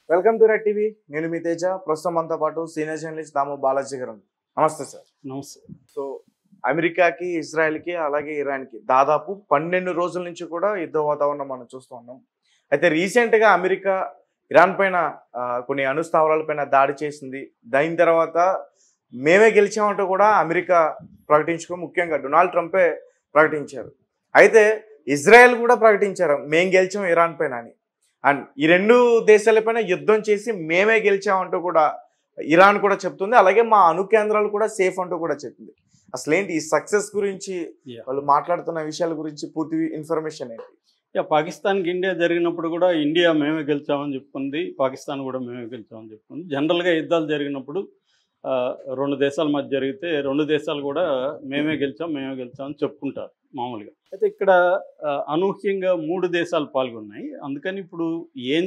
Welcome to red TV. నేను మీ తేజ. ప్రస్తుతం మనతో పాటు సీనియర్ జర్నలిస్ట్ దాము బాలాజీ గారు. నమస్తే సార్. నమస్తే. సో అమెరికాకి, ఇజ్రాయెల్కి, అలాగే ఇరాన్కి దాదాపు 12 రోజుల నుంచి కూడా యుద్ధ వాతావరణం మనం చూస్తూ ఉన్నాం. అయితే రీసెంట్గా అమెరికా ఇరాన్ పైన కొన్ని అణుస్థావరాలపైన దాడి చేసింది. దాని తర్వాత మేమే గెలిచామంటూ కూడా అమెరికా ప్రకటించుకో, ముఖ్యంగా డొనాల్డ్ ట్రంపే ప్రకటించారు. అయితే ఇజ్రాయెల్ కూడా ప్రకటించారు మేము గెలిచాం ఇరాన్ పైన అని. అండ్ ఈ రెండు దేశాలపైన యుద్ధం చేసి మేమే గెలిచామంటూ కూడా ఇరాన్ కూడా చెప్తుంది. అలాగే మా అణు కేంద్రాలు కూడా సేఫ్ అంటూ కూడా చెప్తుంది. అసలు ఏంటి ఈ సక్సెస్ గురించి, వాళ్ళు మాట్లాడుతున్న విషయాల గురించి పూర్తి ఇన్ఫర్మేషన్ ఏంటి? పాకిస్తాన్కి ఇండియా జరిగినప్పుడు కూడా ఇండియా మేమే గెలిచామని చెప్పుకుంది, పాకిస్తాన్ కూడా మేమే గెలిచామని చెప్పుకుంది. జనరల్గా యుద్ధాలు జరిగినప్పుడు రెండు దేశాల మధ్య జరిగితే రెండు దేశాలు కూడా మేమే గెలిచామని చెప్పుకుంటారు మామూలుగా. అయితే ఇక్కడ అనూహ్యంగా 3 దేశాలు పాల్గొన్నాయి. అందుకని ఇప్పుడు ఏం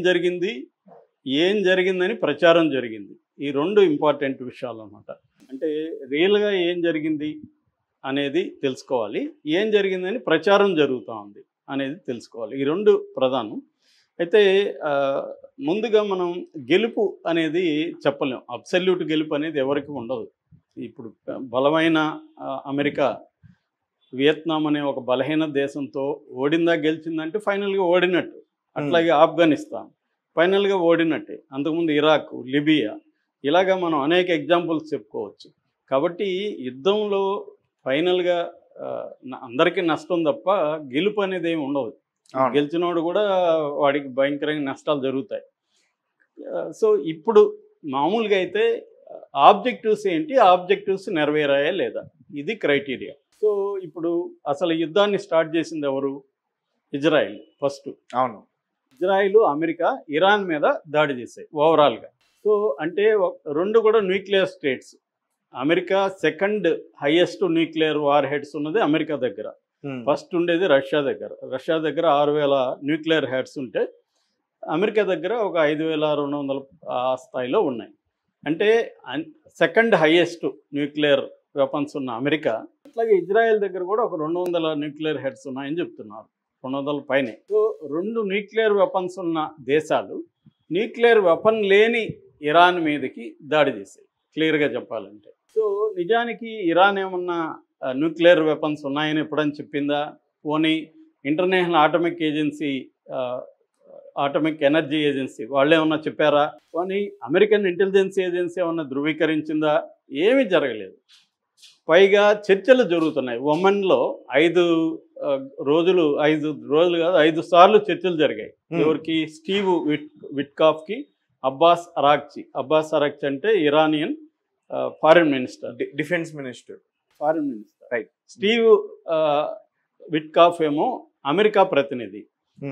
జరిగిందని ప్రచారం జరిగింది. ఈ 2 ఇంపార్టెంట్ విషయాలు అన్నమాట. అంటే రియల్గా ఏం జరిగింది అనేది తెలుసుకోవాలి, ఏం జరిగిందని ప్రచారం జరుగుతూ ఉంది అనేది తెలుసుకోవాలి. ఈ 2 ప్రధానం. అయితే ముందుగా మనం గెలుపు అనేది చెప్పలేం. అబ్సల్యూట్ గెలుపు అనేది ఎవరికి ఉండదు. ఇప్పుడు బలమైన అమెరికా వియత్నాం అనే ఒక బలహీన దేశంతో ఓడిందా గెలిచిందంటే ఫైనల్గా ఓడినట్టు. అట్లాగే ఆఫ్ఘనిస్తాన్ ఫైనల్గా ఓడినట్టే. అంతకుముందు ఇరాక్, లిబియా, ఇలాగా మనం అనేక ఎగ్జాంపుల్స్ చెప్పుకోవచ్చు. కాబట్టి యుద్ధంలో ఫైనల్గా అందరికీ నష్టం తప్ప గెలుపు అనేది ఏమి ఉండదు. గెలిచినోడు కూడా వాడికి భయంకరంగా నష్టాలు జరుగుతాయి. సో ఇప్పుడు మామూలుగా అయితే ఆబ్జెక్టివ్స్ ఏంటి, ఆబ్జెక్టివ్స్ నెరవేరాయా లేదా, ఇది క్రైటీరియా. సో ఇప్పుడు అసలు యుద్ధాన్ని స్టార్ట్ చేసింది ఎవరు? Israel first. అవును, ఇజ్రాయిల్, అమెరికా ఇరాన్ మీద దాడి చేశాయి ఓవరాల్గా. సో అంటే 2 కూడా nuclear states. America second highest nuclear war heads ఉన్నది అమెరికా దగ్గర. ఫస్ట్ ఉండేది రష్యా దగ్గర. రష్యా దగ్గర 6000 న్యూక్లియర్ హెడ్స్ ఉంటే అమెరికా దగ్గర ఒక 5200 ఆ స్థాయిలో ఉన్నాయి. అంటే సెకండ్ హైయెస్ట్ న్యూక్లియర్ వెపన్స్ ఉన్న అమెరికా. అట్లాగే ఇజ్రాయెల్ దగ్గర కూడా ఒక 200 న్యూక్లియర్ హెడ్స్ ఉన్నాయని చెప్తున్నారు, 200 పైనే. సో 2 న్యూక్లియర్ వెపన్స్ ఉన్న దేశాలు న్యూక్లియర్ వెపన్ లేని ఇరాన్ మీదకి దాడి చేశాయి, క్లియర్గా చెప్పాలంటే. సో నిజానికి ఇరాన్ ఏమన్నా న్యూక్లియర్ వెపన్స్ ఉన్నాయని ఎప్పుడని చెప్పిందా? పోనీ ఇంటర్నేషనల్ ఆటమిక్ ఎనర్జీ ఏజెన్సీ వాళ్ళు ఏమన్నా చెప్పారా? పోనీ అమెరికన్ ఇంటెలిజెన్స్ ఏజెన్సీ ఏమన్నా ధృవీకరించిందా? ఏమీ జరగలేదు. పైగా చర్చలు జరుగుతున్నాయి. ఒమన్లో 5 రోజులు కాదు, 5 సార్లు చర్చలు జరిగాయి. ఎవరికి? స్టీవ్ విట్కాఫ్కి, అబ్బాస్ అరాక్చి అంటే Iranian foreign minister, defence minister, foreign minister, right. Steve Witkoff ఏమో అమెరికా ప్రతినిధి.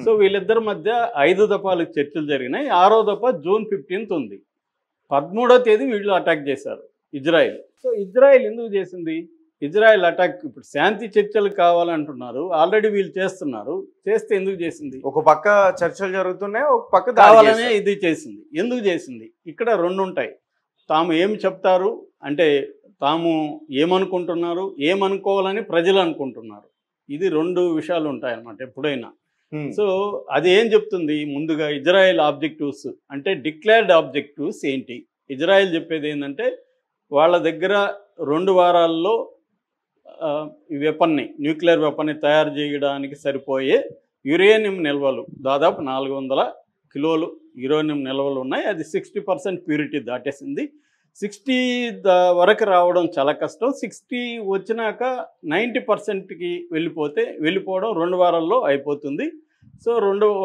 సో వీళ్ళిద్దరి మధ్య 5 దఫాలు చర్చలు జరిగినాయి. 6వ దఫా జూన్ 15 ఉంది. 13వ తేదీ వీళ్ళు అటాక్ చేశారు, ఇజ్రాయిల్. సో ఇజ్రాయిల్ ఎందుకు చేసింది? ఇజ్రాయిల్ అటాక్ ఇప్పుడు శాంతి చర్చలు కావాలంటున్నారు, ఆల్రెడీ వీళ్ళు చేస్తున్నారు. చేస్తే ఎందుకు చేసింది? ఒక పక్క చర్చలు జరుగుతున్నాయి, ఒక పక్క కావాలనే ఇది చేసింది. ఎందుకు చేసింది? ఇక్కడ 2 ఉంటాయి. తాము ఏమి చెప్తారు అంటే తాము ఏమనుకుంటున్నారు, ఏమనుకోవాలని ప్రజలు అనుకుంటున్నారు. ఇది 2 విషయాలు ఉంటాయన్నమాట ఎప్పుడైనా. సో అది ఏం చెప్తుంది? ముందుగా ఇజ్రాయెల్ ఆబ్జెక్టివ్స్ అంటే డిక్లేర్డ్ ఆబ్జెక్టివ్స్ ఏంటి? ఇజ్రాయెల్ చెప్పేది ఏంటంటే వాళ్ళ దగ్గర 2 వారాల్లో ఈ న్యూక్లియర్ వెపన్ని తయారు చేయడానికి సరిపోయే యురేనియం నిల్వలు దాదాపు 400 కిలోలు యురేనియం నిల్వలు ఉన్నాయి. అది 60% ప్యూరిటీ దాటేసింది. 60 వరకు రావడం చాలా కష్టం. 60 వచ్చినాక 90%కి వెళ్ళిపోవడం 2 వారాల్లో అయిపోతుంది. సో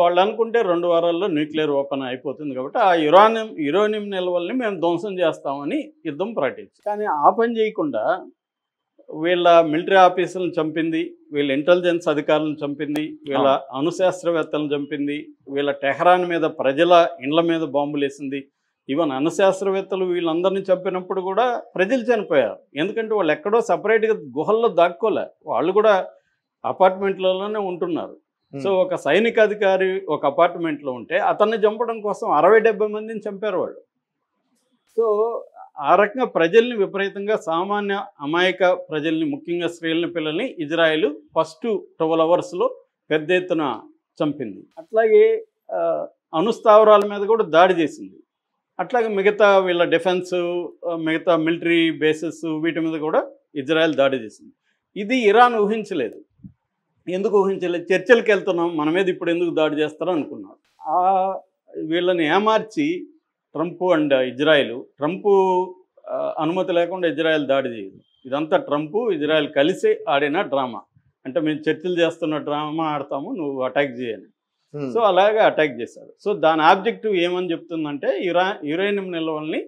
వాళ్ళు అనుకుంటే 2 వారాల్లో న్యూక్లియర్ వెపన్ అయిపోతుంది. కాబట్టి ఆ యురేనియం నిల్వల్ని మేము ధ్వంసం చేస్తామని యుద్ధం ప్రకటించింది. కానీ ఆ పని చేయకుండా వీళ్ళ మిలిటరీ ఆఫీసులను చంపింది, వీళ్ళ ఇంటెలిజెన్స్ అధికారులను చంపింది, వీళ్ళ అణుశాస్త్రవేత్తలను చంపింది, వీళ్ళ టెహరాన్ మీద ప్రజల ఇండ్ల మీద బాంబులు వేసింది. ఈవెన్ అణుశాస్త్రవేత్తలు వీళ్ళందరినీ చంపినప్పుడు కూడా ప్రజలు చనిపోయారు. ఎందుకంటే వాళ్ళు ఎక్కడో సపరేట్గా గుహల్లో దాక్కోలే, వాళ్ళు కూడా అపార్ట్మెంట్లలోనే ఉంటున్నారు. సో ఒక సైనిక అధికారి ఒక అపార్ట్మెంట్లో ఉంటే అతన్ని చంపడం కోసం 60-70 మందిని చంపారు వాళ్ళు. సో ఆ రకంగా ప్రజల్ని విపరీతంగా, సామాన్య అమాయక ప్రజల్ని, ముఖ్యంగా స్త్రీలని, పిల్లల్ని ఇజ్రాయెల్ ఫస్ట్ 12 అవర్స్లో పెద్ద ఎత్తున చంపింది. అట్లాగే అణుస్థావరాల మీద కూడా దాడి చేసింది. అట్లాగే మిగతా వీళ్ళ డిఫెన్స్, మిగతా మిలిటరీ బేసెస్ వీటి మీద కూడా ఇజ్రాయెల్ దాడి చేసింది. ఇది ఇరాన్ ఊహించలేదు. ఎందుకు ఊహించలేదు? చర్చలకు వెళ్తున్నాం, మన మీద ఇప్పుడు ఎందుకు దాడి చేస్తారో అనుకున్నారు. వీళ్ళని ఏమార్చి ట్రంప్ అండ్ ఇజ్రాయెల్, ట్రంప్ అనుమతి లేకుండా ఇజ్రాయెల్ దాడి చేయదు. ఇదంతా ట్రంప్ ఇజ్రాయెల్ కలిసి ఆడిన డ్రామా. అంటే మేము చర్చలు చేస్తున్న డ్రామా ఆడతాము, నువ్వు అటాక్ చేయని. సో అలాగే అటాక్ చేశారు. సో దాని ఆబ్జెక్టివ్ ఏమని చెప్తుందంటే యురేనియం నిల్వల్ని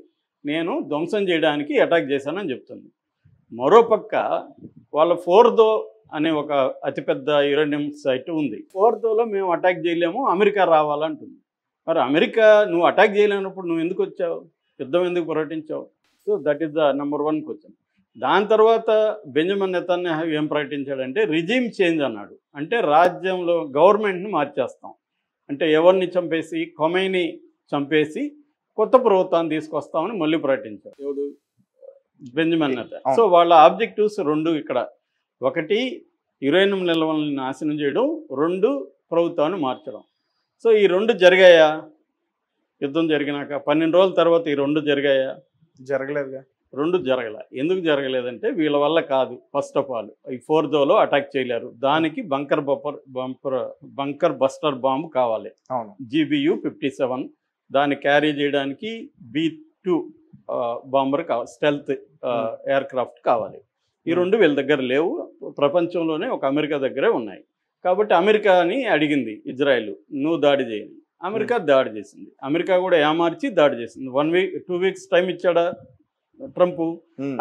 నేను ధ్వంసం చేయడానికి అటాక్ చేశానని చెప్తుంది. మరోపక్క వాళ్ళ ఫోర్దో అనే ఒక అతిపెద్ద యురేనియం సైట్ ఉంది. ఫోర్దోలో మేము అటాక్ చేయలేము, అమెరికా రావాలంటుంది. మరి అమెరికా నువ్వు అటాక్ చేయలేనప్పుడు నువ్వు ఎందుకు వచ్చావు? యుద్ధం ఎందుకు ప్రకటించావు? So that is the number 1 question. దాని తర్వాత బెంజమిన్ నెతన్యాహు ఏం ప్రకటించాడంటే రిజీమ్ చేంజ్ అన్నాడు. అంటే రాజ్యంలో గవర్నమెంట్ని మార్చేస్తాం. అంటే ఎవరిని చంపేసి, ఖొమైనీ చంపేసి కొత్త ప్రభుత్వాన్ని తీసుకొస్తామని మళ్ళీ ప్రకటించారు. ఎవడు? Benjamin Netanyahu. సో వాళ్ళ ఆబ్జెక్టివ్స్ 2 ఇక్కడ. ఒకటి యురేనియం నిల్వలను నాశనం చేయడం, 2 ప్రభుత్వాన్ని మార్చడం. సో ఈ 2 జరిగాయా? యుద్ధం జరిగినాక 12 రోజుల తర్వాత ఈ 2 జరిగాయా? జరగలేదుగా. 2 జరగలే. ఎందుకు జరగలేదంటే వీళ్ళ వల్ల కాదు. ఫస్ట్ ఆఫ్ ఆల్ ఈ ఫోర్దోలో అటాక్ చేయలేరు. దానికి బంకర్ బస్టర్ బాంబు కావాలి. అవును. GBU-57 దాన్ని క్యారీ చేయడానికి B-2 బాంబర్ కావాలి, స్టెల్త్ ఎయిర్ క్రాఫ్ట్ కావాలి. ఈ 2 వీళ్ళ దగ్గర లేవు. ప్రపంచంలోనే ఒక అమెరికా దగ్గరే ఉన్నాయి. కాబట్టి అమెరికాని అడిగింది ఇజ్రాయెల్, నువ్వు దాడి చేయండి. అమెరికా దాడి చేసింది. అమెరికా కూడా ఏమార్చి దాడి చేసింది. 2 వీక్స్ టైం ఇచ్చాడా ట్రంప్?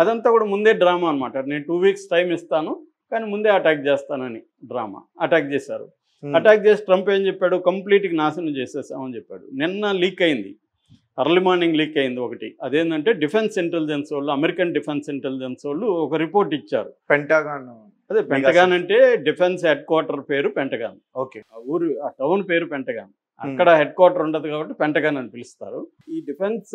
అదంతా కూడా ముందే డ్రామా అనమాట. నేను 2 వీక్స్ టైం ఇస్తాను, కానీ ముందే అటాక్ చేస్తానని డ్రామా. అటాక్ చేశారు. అటాక్ చేసి ట్రంప్ ఏం చెప్పాడు? కంప్లీట్గా నాశనం చేసేసామని చెప్పాడు. నిన్న లీక్ అయింది, అర్లీ మార్నింగ్ లీక్ అయింది ఒకటి. అదేంటంటే డిఫెన్స్ ఇంటెలిజెన్స్ వాళ్ళు, అమెరికాన్ డిఫెన్స్ ఇంటెలిజెన్స్ వాళ్ళు ఒక రిపోర్ట్ ఇచ్చారు. పెంటగాన్. అదే పెంటగాన్ అంటే డిఫెన్స్ హెడ్ క్వార్టర్ పేరు పెంటగాన్. ఓకే. ఆ టౌన్ పేరు పెంటగాన్. అక్కడ హెడ్ క్వార్టర్ ఉండదు కాబట్టి పెంటగాన్ అని పిలుస్తారు. ఈ డిఫెన్స్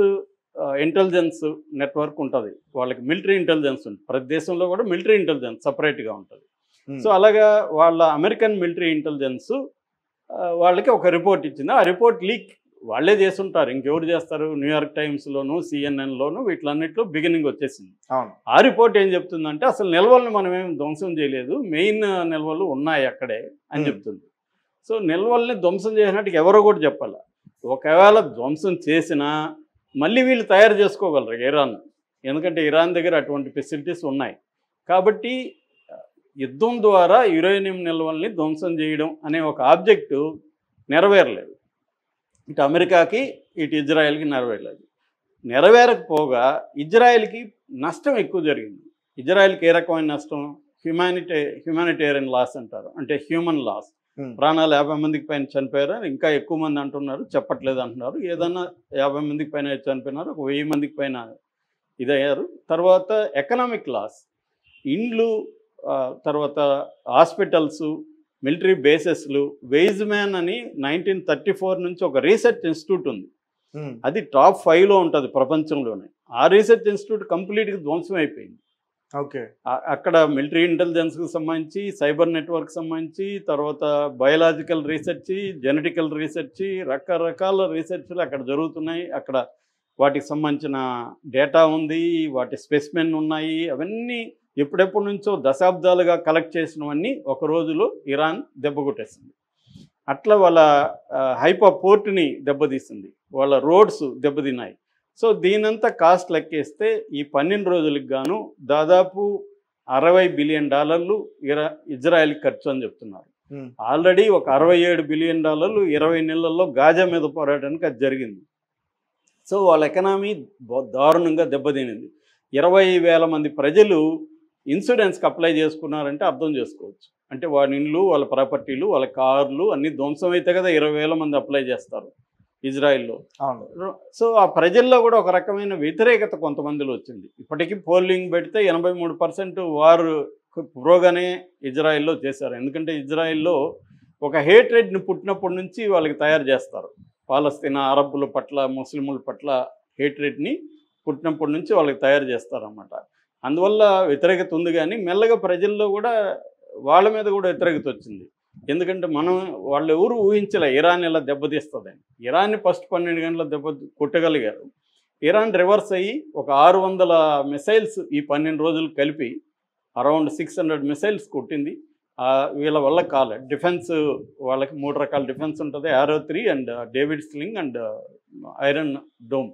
ఇంటెలిజెన్స్ నెట్వర్క్ ఉంటుంది. వాళ్ళకి మిలిటరీ ఇంటెలిజెన్స్ ఉంటుంది. ప్రతి దేశంలో కూడా మిలిటరీ ఇంటెలిజెన్స్ సపరేట్గా ఉంటుంది. సో అలాగా వాళ్ళ అమెరికన్ మిలిటరీ ఇంటెలిజెన్స్ వాళ్ళకి ఒక రిపోర్ట్ ఇచ్చింది. ఆ రిపోర్ట్ లీక్ వాళ్ళే చేస్తుంటారు, ఇంకెవరు చేస్తారు? న్యూయార్క్ టైమ్స్లోను, సిఎన్ఎన్లోను వీటిలన్నిట్లో బిగినింగ్ వచ్చేసింది. ఆ రిపోర్ట్ ఏం చెప్తుందంటే అసలు నిల్వలను మనం ఏం ధ్వంసం చేయలేదు, మెయిన్ నిల్వలు ఉన్నాయి అక్కడే అని చెప్తుంది. సో నిల్వల్ని ధ్వంసం చేసినట్టు ఎవరో కూడా చెప్పాలి. ఒకవేళ ధ్వంసం చేసినా మళ్ళీ వీళ్ళు తయారు చేసుకోగలరు ఇరాన్, ఎందుకంటే ఇరాన్ దగ్గర అటువంటి ఫెసిలిటీస్ ఉన్నాయి. కాబట్టి యుద్ధం ద్వారా యురేనియం నిల్వల్ని ధ్వంసం చేయడం అనే ఒక ఆబ్జెక్టు నెరవేరలేదు. ఇటు అమెరికాకి ఇటు ఇజ్రాయెల్కి నెరవేరలేదు. నెరవేరకపోగా ఇజ్రాయెల్కి నష్టం ఎక్కువ జరిగింది. ఇజ్రాయెల్కి ఏ రకమైన నష్టం? హ్యుమానిటేరియన్ లాస్ అంటారు, అంటే హ్యూమన్ లాస్. ప్రాణాలు 50 మందికి పైన చనిపోయారు, ఇంకా ఎక్కువ మంది అంటున్నారు, చెప్పట్లేదు అంటున్నారు. ఏదన్నా 50 మందికి పైన చనిపోయినారు, ఒక 1000 మందికి పైన ఇదయ్యారు. తర్వాత ఎకనామిక్ లాస్, ఇండ్లు, తర్వాత హాస్పిటల్స్, మిలిటరీ బేసెస్లు. వెయిజ్ మ్యాన్ అని 1934 నుంచి ఒక రీసెర్చ్ ఇన్స్టిట్యూట్ ఉంది. అది టాప్ 5లో ఉంటుంది ప్రపంచంలోనే. ఆ రీసెర్చ్ ఇన్స్టిట్యూట్ కంప్లీట్గా ధ్వంసం అయిపోయింది. ఓకే. అక్కడ మిలిటరీ ఇంటెలిజెన్స్కి సంబంధించి, సైబర్ నెట్వర్క్ సంబంధించి, తర్వాత బయోలాజికల్ రీసెర్చ్, జెనెటికల్ రీసెర్చ్, రకరకాల రీసెర్చ్లు అక్కడ జరుగుతున్నాయి. అక్కడ వాటికి సంబంధించిన డేటా ఉంది, వాటి స్పెసిమెన్ ఉన్నాయి. అవన్నీ ఎప్పుడెప్పటి నుంచో దశాబ్దాలుగా కలెక్ట్ చేసినవన్నీ ఒక రోజులో ఇరాన్ దెబ్బకొట్టేసింది. అట్లా వాళ్ళ హైపా పోర్ట్ని దెబ్బతీసింది, వాళ్ళ రోడ్స్ దెబ్బతిన్నాయి. సో దీనంతా కాస్ట్ లెక్కేస్తే ఈ 12 రోజులకు గాను దాదాపు $60 బిలియన్ ఇజ్రాయెల్కి ఖర్చు అని చెప్తున్నారు. ఆల్రెడీ ఒక $67 బిలియన్ 20 నెలల్లో గాజా మీద పోరాటానికి అది జరిగింది. సో వాళ్ళ ఎకనామీ దారుణంగా దెబ్బతినింది. 20,000 మంది ప్రజలు ఇన్సూరెన్స్కి అప్లై చేసుకున్నారంటే అర్థం చేసుకోవచ్చు. అంటే వాళ్ళ ఇండ్లు, వాళ్ళ ప్రాపర్టీలు, వాళ్ళ కార్లు అన్నీ ధ్వంసం అయితే కదా 20,000 మంది అప్లై చేస్తారు ఇజ్రాయిల్లో. సో ఆ ప్రజల్లో కూడా ఒక రకమైన వ్యతిరేకత కొంతమందిలో వచ్చింది. ఇప్పటికీ పోలింగ్ పెడితే 83% వారు ప్రోగానే ఇజ్రాయిల్లో చేశారు. ఎందుకంటే ఇజ్రాయిల్లో ఒక హేట్రెడ్ని పుట్టినప్పటి నుంచి వాళ్ళకి తయారు చేస్తారు. పాలస్తీనా అరబ్బుల పట్ల, ముస్లింల పట్ల హేట్రెడ్ని పుట్టినప్పటి నుంచి వాళ్ళకి తయారు చేస్తారన్నమాట. అందువల్ల వ్యతిరేకత ఉంది. కానీ మెల్లగా ప్రజల్లో కూడా వాళ్ళ మీద కూడా వ్యతిరేకత వచ్చింది. ఎందుకంటే వాళ్ళు ఎవరు ఊహించలే ఇరాన్ ఇలా దెబ్బతీస్తుందని. ఇరాన్ని ఫస్ట్ 12 గంటల కొట్టగలిగారు. ఇరాన్ రివర్స్ అయ్యి ఒక 600 మిసైల్స్ ఈ 12 రోజులు కలిపి అరౌండ్ 600 మిసైల్స్ కొట్టింది. వీళ్ళ వల్ల కాలే. డిఫెన్స్ వాళ్ళకి 3 రకాల డిఫెన్స్ ఉంటుంది. ఆరో 3 and David sling and iron dome.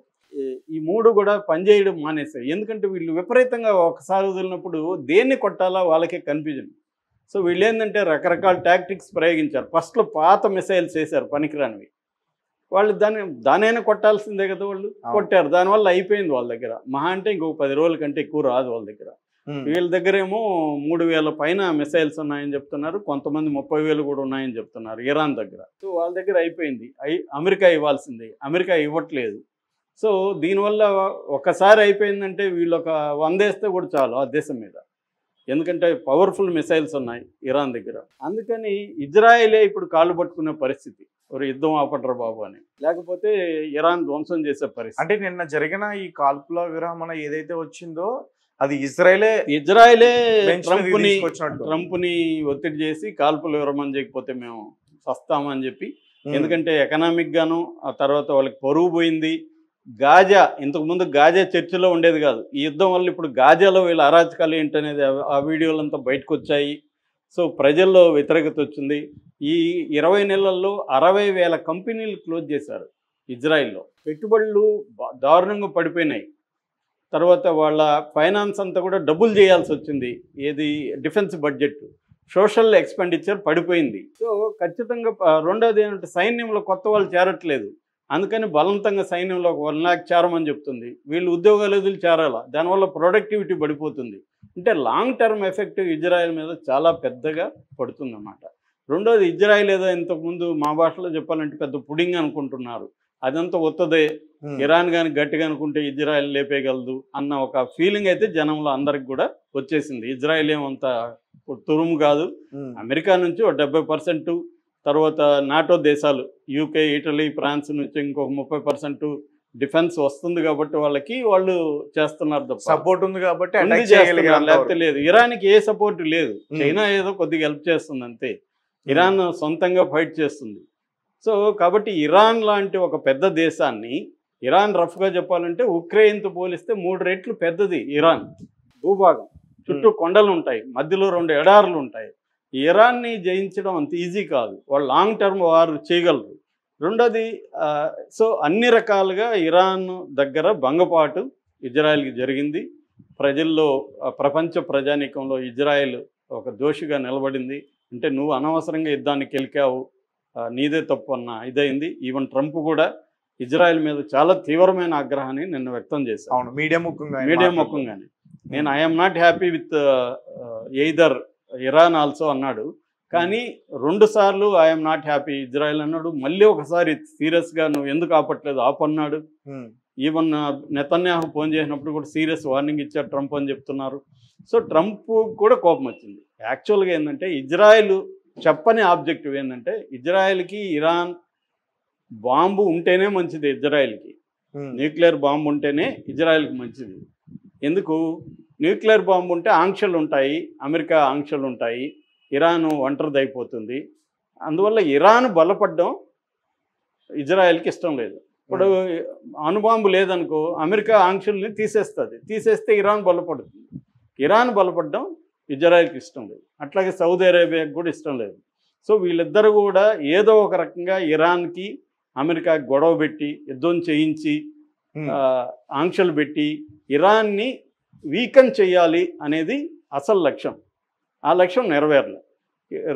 ఈ 3 కూడా పనిచేయడం మానేశాయి. ఎందుకంటే వీళ్ళు విపరీతంగా ఒకసారి వదిలినప్పుడు దేన్ని కొట్టాలా వాళ్ళకే కన్ఫ్యూజన్. సో వీళ్ళు ఏంటంటే రకరకాల టాక్టిక్స్ ప్రయోగించారు. ఫస్ట్లో పాత మిసైల్స్ వేశారు పనికిరానివి. వాళ్ళు దానైనా కొట్టాల్సిందే కదా, వాళ్ళు కొట్టారు. దానివల్ల అయిపోయింది వాళ్ళ దగ్గర. మహా అంటే ఇంకొక 10 రోజుల కంటే ఎక్కువ రాదు వాళ్ళ దగ్గర. వీళ్ళ దగ్గర ఏమో 3000 పైన మిసైల్స్ ఉన్నాయని చెప్తున్నారు. కొంతమంది 30,000 కూడా ఉన్నాయని చెప్తున్నారు ఇరాన్ దగ్గర. సో వాళ్ళ దగ్గర అయిపోయింది. అమెరికా ఇవ్వాల్సిందే, అమెరికా ఇవ్వట్లేదు. సో దీనివల్ల ఒకసారి అయిపోయిందంటే వీళ్ళు ఒక 100 వేస్తే కూడా చాలు ఆ దేశం మీద. ఎందుకంటే పవర్ఫుల్ మిసైల్స్ ఉన్నాయి ఇరాన్ దగ్గర. అందుకని ఇజ్రాయెలే ఇప్పుడు కాళ్ళు పట్టుకునే పరిస్థితి. ఒక యుద్ధం ఆపటరు బాబు అని, లేకపోతే ఇరాన్ ధ్వంసం చేసే పరిస్థితి. అంటే నిన్న జరిగిన ఈ కాల్పుల విరామణ ఏదైతే వచ్చిందో అది ఇజ్రాయెలే ట్రంప్ని ఒత్తిడి చేసి కాల్పుల విరామణ చేయకపోతే మేము వస్తామని చెప్పి. ఎందుకంటే ఎకనామిక్ గాను ఆ తర్వాత వాళ్ళకి పరువు పోయింది. గాజా ఇంతకుముందు గాజా చర్చలో ఉండేది కాదు. ఈ యుద్ధం వల్ల ఇప్పుడు గాజాలో వీళ్ళ అరాచకాలు ఏంటనేది ఆ వీడియోలంతా బయటకు వచ్చాయి. సో ప్రజల్లో వ్యతిరేకత వచ్చింది. ఈ 20 నెలల్లో 60,000 కంపెనీలు క్లోజ్ చేశారు ఇజ్రాయిల్లో. పెట్టుబడులు దారుణంగా పడిపోయినాయి. తర్వాత వాళ్ళ ఫైనాన్స్ అంతా కూడా డబ్బులు చేయాల్సి వచ్చింది. ఏది డిఫెన్స్ బడ్జెట్, సోషల్ ఎక్స్పెండిచర్ పడిపోయింది. సో ఖచ్చితంగా రెండోది ఏంటంటే సైన్యంలో కొత్త వాళ్ళు చేరట్లేదు. అందుకని బలవంతంగా సైన్యంలో 1 lakh చేరమని చెప్తుంది. వీళ్ళు ఉద్యోగాలు వదిలి చేరాల. దానివల్ల ప్రొడక్టివిటీ పడిపోతుంది. అంటే లాంగ్ టర్మ్ ఎఫెక్ట్ ఇజ్రాయెల్ మీద చాలా పెద్దగా పడుతుందన్నమాట. రెండోది ఇజ్రాయెల్ ఏదో ఇంతకుముందు మా భాషలో చెప్పాలంటే పెద్ద పుడింగ్ అనుకుంటున్నారు. అదంతా ఒత్తదే. ఇరాన్ కానీ గట్టిగా అనుకుంటే ఇజ్రాయెల్ లేపేయగలదు అన్న ఒక ఫీలింగ్ అయితే జనంలో అందరికి కూడా వచ్చేసింది. ఇజ్రాయెల్ ఏమంత తురుము కాదు. అమెరికా నుంచి ఒక 70%, తర్వాత నాటో దేశాలు యూకే, ఇటలీ, ఫ్రాన్స్ నుంచి ఇంకొక 30% డిఫెన్స్ వస్తుంది కాబట్టి వాళ్ళు చేస్తున్నారు తప్ప సపోర్ట్ ఉంది కాబట్టి లేకపోతే లేదు. ఇరాన్కి ఏ సపోర్ట్ లేదు. చైనా ఏదో కొద్దిగా హెల్ప్ చేస్తుంది అంతే. ఇరాన్ సొంతంగా ఫైట్ చేస్తుంది. సో కాబట్టి ఇరాన్ లాంటి ఒక పెద్ద దేశాన్ని, ఇరాన్ రఫ్గా చెప్పాలంటే ఉక్రెయిన్తో పోలిస్తే 3 రెట్లు పెద్దది ఇరాన్ భూభాగం. చుట్టూ కొండలు ఉంటాయి, మధ్యలో 2 ఎడారులు ఉంటాయి. ఇరాన్ని జయించడం అంత ఈజీ కాదు. వాళ్ళు లాంగ్ టర్మ్ వారు చేయగలరు. రెండోది సో అన్ని రకాలుగా ఇరాన్ దగ్గర భంగపాటు ఇజ్రాయెల్కి జరిగింది. ప్రజల్లో ప్రపంచ ప్రజానీకంలో ఇజ్రాయెల్ ఒక దోషిగా నిలబడింది. అంటే నువ్వు అనవసరంగా యుద్ధానికి గెలికావు, నీదే తప్పు అన్న ఇదైంది. ఈవెన్ ట్రంప్ కూడా ఇజ్రాయెల్ మీద చాలా తీవ్రమైన ఆగ్రహాన్ని నిన్న వ్యక్తం చేశారు. అవును, మీడియా ముఖంగానే. నేను I'm not happy with either Iran also అన్నాడు. కానీ 2 సార్లు ఐఎమ్ నాట్ హ్యాపీ ఇజ్రాయెల్ అన్నాడు. మళ్ళీ ఒకసారి సీరియస్గా నువ్వు ఎందుకు ఆపట్లేదు ఆపన్నాడు. ఈవెన్ నెతన్యాహు ఫోన్ చేసినప్పుడు కూడా సీరియస్ వార్నింగ్ ఇచ్చారు ట్రంప్ అని చెప్తున్నారు. సో ట్రంప్ కూడా కోపం వచ్చింది. యాక్చువల్గా ఏంటంటే ఇజ్రాయెల్ చెప్పని ఆబ్జెక్టివ్ ఏంటంటే ఇజ్రాయెల్కి ఇరాన్ బాంబు ఉంటేనే మంచిది. ఇజ్రాయెల్కి న్యూక్లియర్ బాంబు ఉంటేనే ఇజ్రాయెల్కి మంచిది. ఎందుకు? న్యూక్లియర్ బాంబు ఉంటే ఆంక్షలు ఉంటాయి, అమెరికా ఆంక్షలు ఉంటాయి, ఇరాన్ ఒంటరిది అయిపోతుంది. అందువల్ల ఇరాన్ బలపడడం ఇజ్రాయెల్కి ఇష్టం లేదు. ఇప్పుడు అణుబాంబు లేదనుకో అమెరికా ఆంక్షల్ని తీసేస్తే ఇరాన్ బలపడుతుంది. ఇరాన్ బలపడడం ఇజ్రాయెల్కి ఇష్టం లేదు. అట్లాగే సౌదీ అరేబియాకి కూడా ఇష్టం లేదు. సో వీళ్ళిద్దరు కూడా ఏదో ఒక రకంగా ఇరాన్కి అమెరికాకి గొడవ పెట్టి యుద్ధం చేయించి ఆంక్షలు పెట్టి ఇరాన్ని వీకన్ చేయాలి అనేది అసలు లక్ష్యం. ఆ లక్ష్యం నెరవేరలే.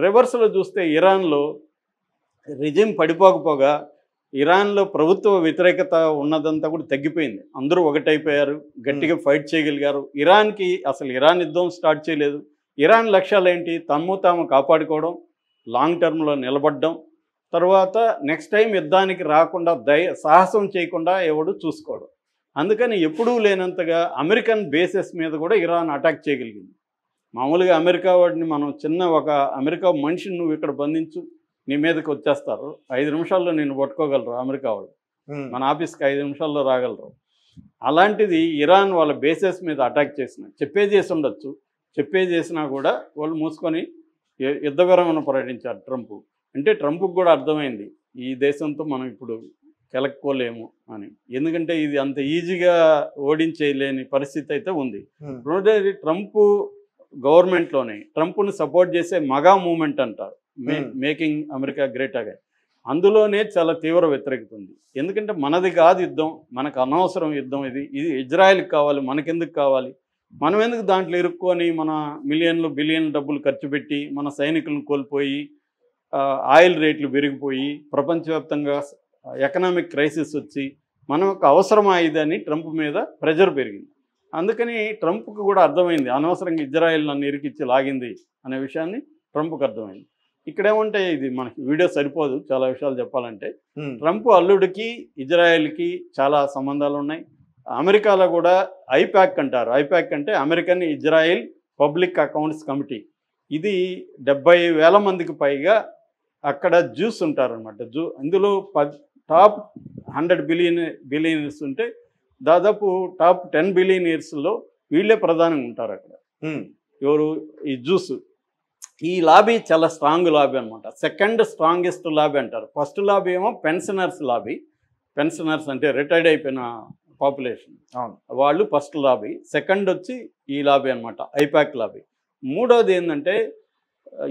రివర్స్లో చూస్తే ఇరాన్లో రిజిమ్ పడిపోకపోగా ఇరాన్లో ప్రభుత్వ వ్యతిరేకత ఉన్నదంతా కూడా తగ్గిపోయింది. అందరూ ఒకటైపోయారు, గట్టిగా ఫైట్ చేయగలిగారు. ఇరాన్కి అసలు ఇరాన్ యుద్ధం స్టార్ట్ చేయలేదు. ఇరాన్ లక్ష్యాలు ఏంటి? తమ్ము తాము కాపాడుకోవడం, లాంగ్ టర్మ్లో నిలబడడం, తర్వాత నెక్స్ట్ టైం యుద్ధానికి రాకుండా సాహసం చేయకుండా ఎవడు చూసుకోవడం. అందుకని ఎప్పుడూ లేనంతగా అమెరికన్ బేసెస్ మీద కూడా ఇరాన్ అటాక్ చేయగలిగింది. మామూలుగా అమెరికా వాడిని మనం ఒక అమెరికా మనిషిని నువ్వు ఇక్కడ బంధించు, నీ మీదకి వచ్చేస్తారు, 5 నిమిషాల్లో నేను పట్టుకోగలరు అమెరికా వాళ్ళు. మన ఆఫీస్కి 5 నిమిషాల్లో రాగలరు. అలాంటిది ఇరాన్ వాళ్ళ బేసెస్ మీద అటాక్ చేసిన చెప్పే చేసి ఉండొచ్చు. చెప్పే చేసినా కూడా వాళ్ళు మూసుకొని యుద్ధ విరమణ ప్రకటించారు ట్రంప్. అంటే ట్రంప్కి కూడా అర్థమైంది ఈ దేశంతో మనం ఇప్పుడు కెలక్కోలేము అని. ఎందుకంటే ఇది అంత ఈజీగా ఓడించేయలేని పరిస్థితి అయితే ఉంది. రెండోది ట్రంప్ గవర్నమెంట్లోనే ట్రంప్ను సపోర్ట్ చేసే మగా మూమెంట్ అంటారు, మేకింగ్ అమెరికా గ్రేట్ అగైన్. అందులోనే చాలా తీవ్ర వ్యతిరేకత ఉంది. ఎందుకంటే మనది కాదు యుద్ధం, మనకు అనవసరం యుద్ధం, ఇది ఇజ్రాయెల్కి కావాలి, మనకెందుకు కావాలి, మనం ఎందుకు దాంట్లో ఇరుక్కొని మన మిలియన్లు బిలియన్లు డబ్బులు ఖర్చు పెట్టి మన సైనికులను కోల్పోయి ఆయిల్ రేట్లు పెరిగిపోయి ప్రపంచవ్యాప్తంగా ఎకనామిక్ క్రైసిస్ వచ్చి మనకు అవసరమా ఇదని ట్రంప్ మీద ప్రెజర్ పెరిగింది. అందుకని ట్రంప్కి కూడా అర్థమైంది అనవసరంగా ఇజ్రాయెల్ నన్ను ఇరికిచ్చి లాగింది అనే విషయాన్ని ట్రంప్కి అర్థమైంది. ఇక్కడేమంటే ఇది మనకి వీడియో సరిపోదు చాలా విషయాలు చెప్పాలంటే. ట్రంప్ అల్లుడికి ఇజ్రాయెల్కి చాలా సంబంధాలు ఉన్నాయి. అమెరికాలో కూడా ఐపాక్ అంటారు. ఐపాక్ అంటే American Israel public accounts committee. ఇది 70,000 మందికి పైగా అక్కడ జ్యూస్ ఉంటారనమాట. ఇందులో టాప్ 100 బిలియనర్స్ ఉంటే దాదాపు టాప్ 10 బిలియనర్స్లో వీళ్ళే ప్రధానంగా ఉంటారు అక్కడ. ఎవరు? ఈ జ్యూస్. ఈ లాబీ చాలా స్ట్రాంగ్ లాబీ అనమాట. సెకండ్ స్ట్రాంగెస్ట్ లాబీ అంటారు. ఫస్ట్ లాబీ ఏమో పెన్షనర్స్ లాబీ. పెన్షనర్స్ అంటే రిటైర్డ్ అయిపోయిన పాపులేషన్, వాళ్ళు ఫస్ట్ లాబీ. సెకండ్ వచ్చి ఈ లాబీ అనమాట, ఐపాక్ లాబీ. మూడోది ఏంటంటే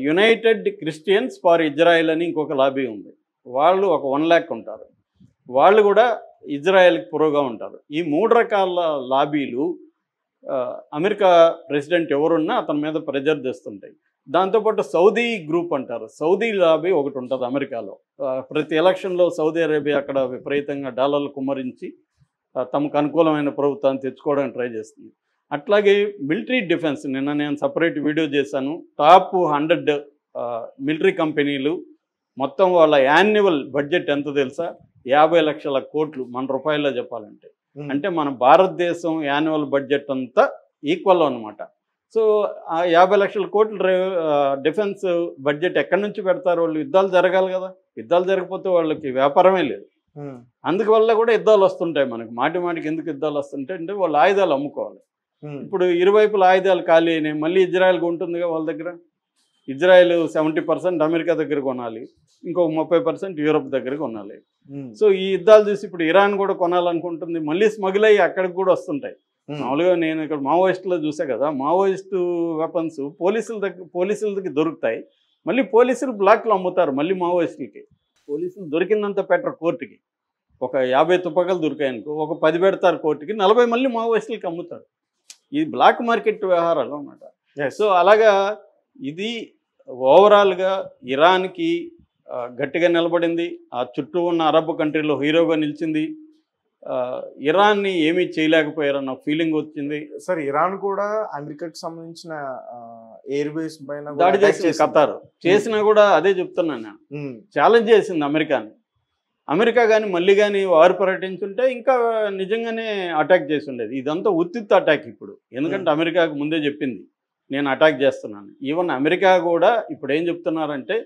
యునైటెడ్ క్రిస్టియన్స్ ఫర్ ఇజ్రాయెల్ అని ఇంకొక లాబీ ఉంది. వాళ్ళు ఒక 1 lakh ఉంటారు. వాళ్ళు కూడా ఇజ్రాయెల్కి పురోగా ఉంటారు. ఈ 3 రకాల లాబీలు అమెరికా ప్రెసిడెంట్ ఎవరున్నా అతని మీద ప్రెజర్ తెస్తుంటాయి. దాంతోపాటు సౌదీ గ్రూప్ అంటారు. సౌదీ లాబీ ఒకటి ఉంటుంది అమెరికాలో. ప్రతి ఎలక్షన్లో సౌదీ అరేబియా అక్కడ విపరీతంగా డాలర్లు కుమ్మరించి తమకు అనుకూలమైన ప్రభుత్వాన్ని తెచ్చుకోవడానికి ట్రై చేస్తుంది. అట్లాగే మిలిటరీ డిఫెన్స్, నిన్న నేను సపరేట్ వీడియో చేశాను. టాప్ 100 మిలిటరీ కంపెనీలు మొత్తం వాళ్ళ యాన్యువల్ బడ్జెట్ ఎంత తెలుసా? 50 లక్షల కోట్లు మన రూపాయల్లో చెప్పాలంటే. అంటే మన భారతదేశం యాన్యువల్ బడ్జెట్ అంతా ఈక్వల్ అనమాట. సో ఆ 50 లక్షల కోట్ల డిఫెన్స్ బడ్జెట్ ఎక్కడి నుంచి పెడతారు? వాళ్ళు యుద్ధాలు జరగాలి కదా. యుద్ధాలు జరగకపోతే వాళ్ళకి వ్యాపారమే లేదు. అందువల్ల కూడా యుద్ధాలు వస్తుంటాయి మనకి. మాటి మాటికి ఎందుకు యుద్ధాలు వస్తుంటాయి అంటే వాళ్ళు ఆయుధాలు అమ్ముకోవాలి. ఇప్పుడు ఇరువైపుల ఆయుధాలు ఖాళీ అయినాయి. మళ్ళీ ఇజ్రాయెల్కి ఉంటుందిగా వాళ్ళ దగ్గర. ఇజ్రాయెల్ 70% అమెరికా దగ్గర కొనాలి, ఇంకో 30% యూరోప్ దగ్గర కొనాలి. సో ఈ యుద్ధాలు చూసి ఇప్పుడు ఇరాన్ కూడా కొనాలనుకుంటుంది. మళ్ళీ స్మగుల్ అయ్యి అక్కడికి కూడా వస్తుంటాయి. మామూలుగా నేను ఇక్కడ మావోయిస్టులో చూసా కదా, మావోయిస్టు వెపన్స్ పోలీసుల దగ్గర దొరుకుతాయి. మళ్ళీ పోలీసులు బ్లాక్లో అమ్ముతారు మళ్ళీ మావోయిస్టులకి. పోలీసులు దొరికిందంత పెట్టరు కోర్టుకి. ఒక 50 తుపాకులు దొరికాయనుకో, ఒక 10 పెడతారు కోర్టుకి, 40 మళ్ళీ మావోయిస్టులకి అమ్ముతారు. ఇది బ్లాక్ మార్కెట్ వ్యవహారాలు అన్నమాట. సో అలాగా ఇది ఓవరాల్గా ఇరాన్కి గట్టిగా నిలబడింది. ఆ చుట్టూ ఉన్న అరబ్ కంట్రీలో హీరోగా నిలిచింది. ఇరాన్ని ఏమీ చేయలేకపోయారన్న ఫీలింగ్ వచ్చింది. సార్, ఇరాన్ కూడా అమెరికాకి సంబంధించిన ఎయిర్ బేస్ పైన దాడి చేసింది. ఖతార్ చేసినా కూడా అదే చెప్తున్నాను నేను, ఛాలెంజ్ చేసింది అమెరికాని. అమెరికా కానీ మళ్ళీ కానీ వారు ప్రకటించుంటే ఇంకా నిజంగానే అటాక్ చేసి ఉండేది. ఇదంతా ఉత్తిత్ అటాక్ ఇప్పుడు. ఎందుకంటే అమెరికాకు ముందే చెప్పింది నేను అటాక్ చేస్తున్నాను. ఈవెన్ అమెరికా కూడా ఇప్పుడు ఏం చెప్తున్నారంటే